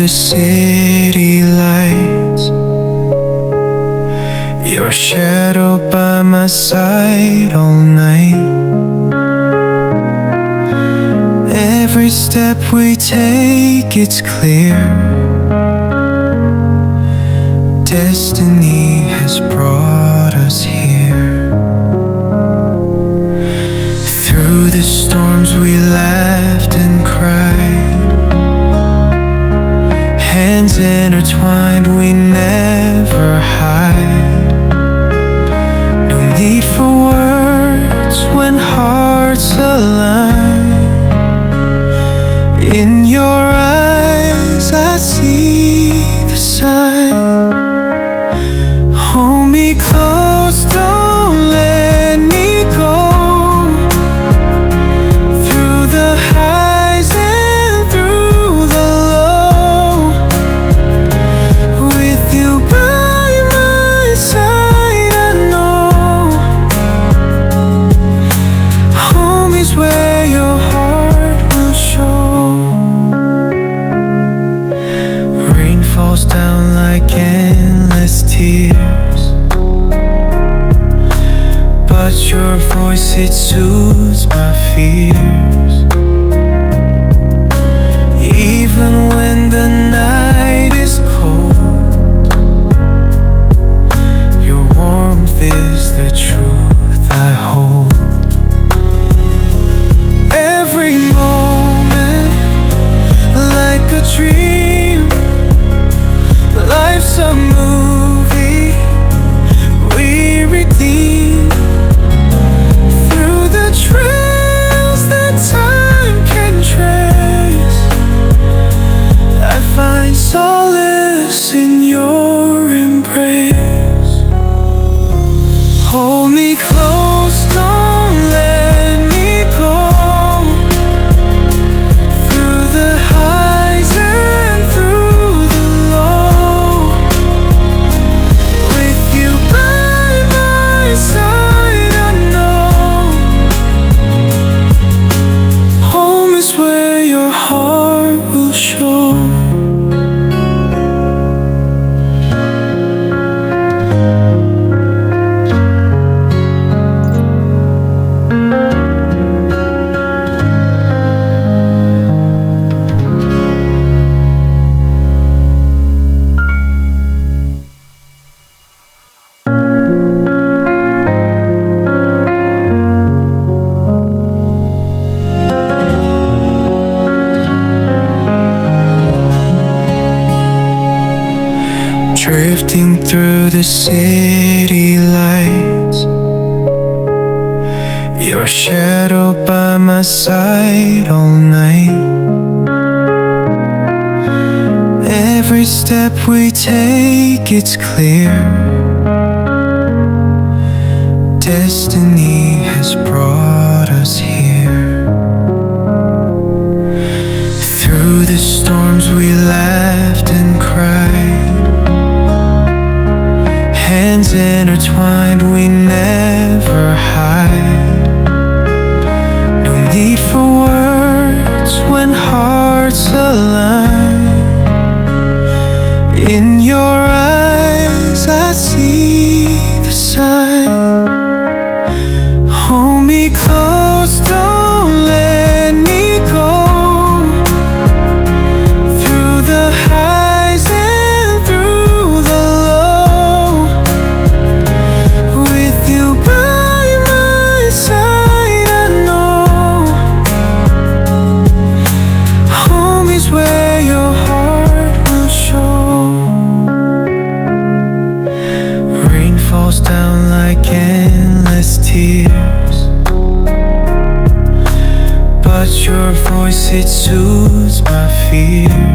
the city lights, your shadow by my side all night. Every step we take, it's clear. Destiny has brought us here. Through the storms we laughed and cried, hands intertwined, we never hide. No need for words when hearts align. In your eyes I see the sign. Hold me close, don't let me go. Through the highs and through the low, with you by my side, I know home is where your heart will show. Rain falls down like endless tears, but your voice, it soothes my fears. Even when the night is cold, your warmth is the truth I hold. Every moment like a dream, life's a movie we redeem. Through the trails that time can trace, I find solace in your embrace. Hold me close, don't let me go. Through the highs and through the low, with you by my side, I know home is where your heart will show. Drifting through the city lights, your shadow by my side all night. Every step we take, it's clear. Destiny has brought us here. Through the storms we laughed and cried, hands intertwined, we never hide. No need for words when hearts align. In your eyes I see the sign. Hold me close, don't let me go. Through the highs and through the low, with you by my side, I know home is where your heart will show. Rain falls down like endless tears, but your voice, it soothes my fears.